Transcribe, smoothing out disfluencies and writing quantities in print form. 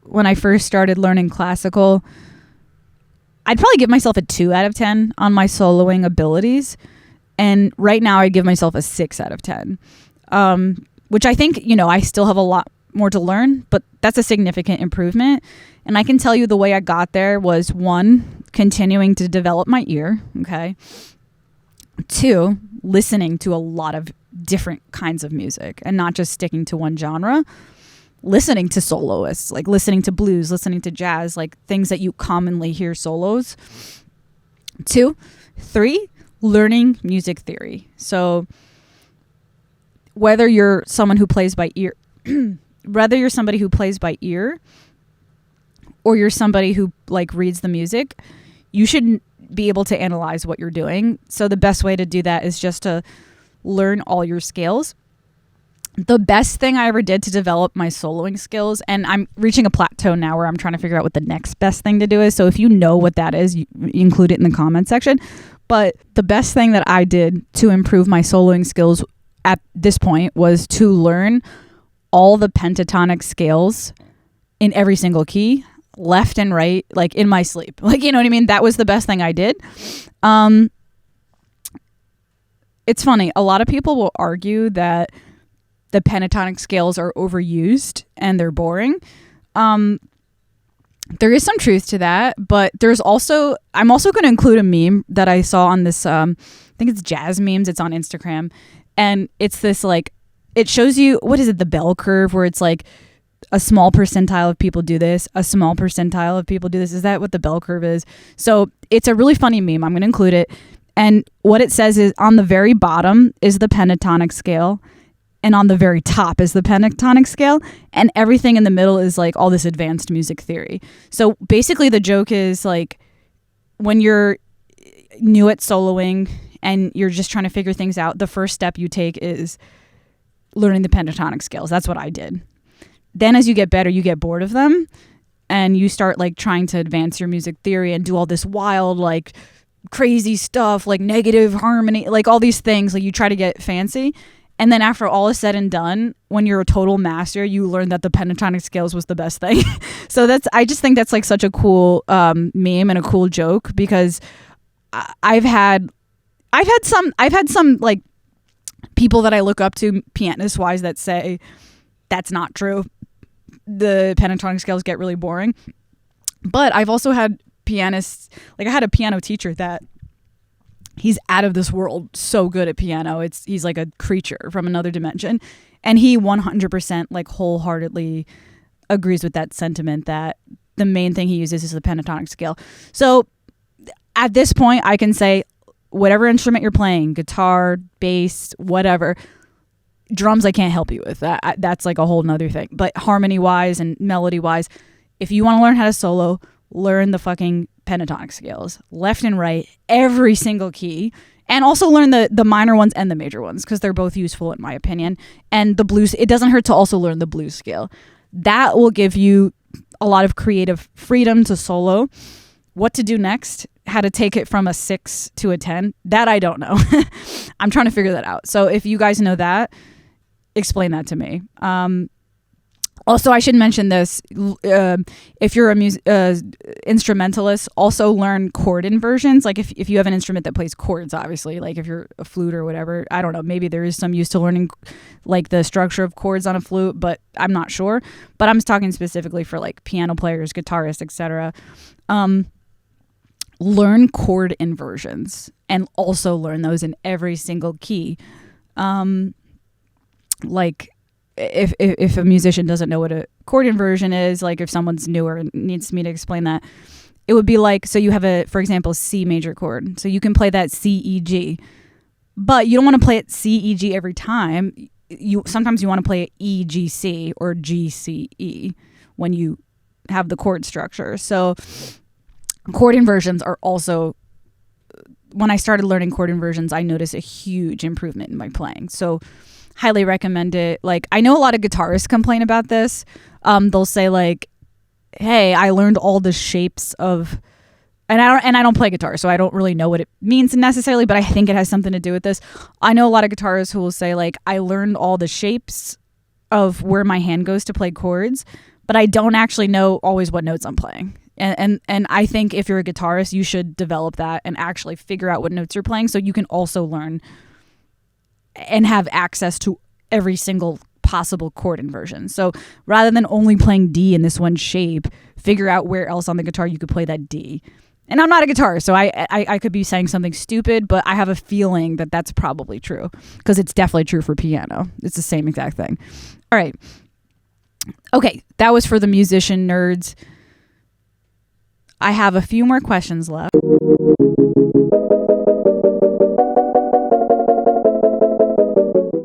when I first started learning classical, I'd probably give myself a 2 out of 10 on my soloing abilities. And right now I'd give myself a 6 out of 10, which I think, I still have a lot more to learn, but that's a significant improvement. And I can tell you the way I got there was 1, continuing to develop my ear. Okay. 2, listening to a lot of different kinds of music and not just sticking to one genre. Listening to soloists, like listening to blues, listening to jazz, like things that you commonly hear solos. 2, 3, learning music theory. So whether you're someone who plays by ear, whether you're somebody who plays by ear or you're somebody who like reads the music, you should be able to analyze what you're doing. So the best way to do that is just to learn all your scales. The best thing I ever did to develop my soloing skills, and I'm reaching a plateau now where I'm trying to figure out what the next best thing to do is. So if you know what that is, you include it in the comment section. But the best thing that I did to improve my soloing skills at this point was to learn all the pentatonic scales in every single key, left and right, like in my sleep. Like, you know what I mean? That was the best thing I did. It's funny. A lot of people will argue that the pentatonic scales are overused and they're boring. There is some truth to that, but I'm also going to include a meme that I saw on this, I think it's Jazz Memes. It's on Instagram. And it's this like, it shows you, what is it? The bell curve where it's like a small percentile of people do this, a small percentile of people do this. Is that what the bell curve is? So it's a really funny meme. I'm going to include it. And what it says is on the very bottom is the pentatonic scale. And on the very top is the pentatonic scale, and everything in the middle is like all this advanced music theory. So basically the joke is like when you're new at soloing and you're just trying to figure things out, the first step you take is learning the pentatonic scales. That's what I did. Then as you get better, you get bored of them and you start like trying to advance your music theory and do all this wild, like crazy stuff, like negative harmony, like all these things, like you try to get fancy. And then after all is said and done, when you're a total master, you learn that the pentatonic scales was the best thing. So I just think that's like such a cool meme and a cool joke, because I've had some like people that I look up to pianist wise that say that's not true. The pentatonic scales get really boring. But I've also had pianists, like I had a piano teacher that he's out of this world, so good at piano. He's like a creature from another dimension. And he 100% like wholeheartedly agrees with that sentiment that the main thing he uses is the pentatonic scale. So at this point, I can say whatever instrument you're playing, guitar, bass, whatever, drums I can't help you with. That's like a whole nother thing. But harmony-wise and melody-wise, if you want to learn how to solo, learn the fucking pentatonic scales, left and right, every single key, and also learn the minor ones and the major ones, because they're both useful in my opinion. And the blues, it doesn't hurt to also learn the blues scale. That will give you a lot of creative freedom to solo. What to do next, how to take it from a 6 to a 10, that I don't know. I'm trying to figure that out. So if you guys know that, explain that to me. Also, I should mention this. If you're a instrumentalist, also learn chord inversions. Like if you have an instrument that plays chords, obviously, like if you're a flute or whatever, I don't know, maybe there is some use to learning like the structure of chords on a flute, but I'm not sure. But I'm talking specifically for like piano players, guitarists, etc. Learn chord inversions and also learn those in every single key. Like if a musician doesn't know what a chord inversion is, like if someone's newer and needs me to explain that, it would be like, so you have for example, C major chord. So you can play that C, E, G, but you don't want to play it C, E, G every time. Sometimes you want to play it E, G, C or G, C, E when you have the chord structure. So chord inversions are also, when I started learning chord inversions, I noticed a huge improvement in my playing. So highly recommend it. Like, I know a lot of guitarists complain about this. They'll say like, hey, I learned all the shapes of, and I don't play guitar, so I don't really know what it means necessarily, but I think it has something to do with this. I know a lot of guitarists who will say like, I learned all the shapes of where my hand goes to play chords, but I don't actually know always what notes I'm playing. And I think if you're a guitarist, you should develop that and actually figure out what notes you're playing so you can also learn and have access to every single possible chord inversion. So rather than only playing D in this one shape, figure out where else on the guitar you could play that D. And I'm not a guitarist, so I could be saying something stupid, but I have a feeling that that's probably true because it's definitely true for piano. It's the same exact thing. All right. Okay, that was for the musician nerds. I have a few more questions left.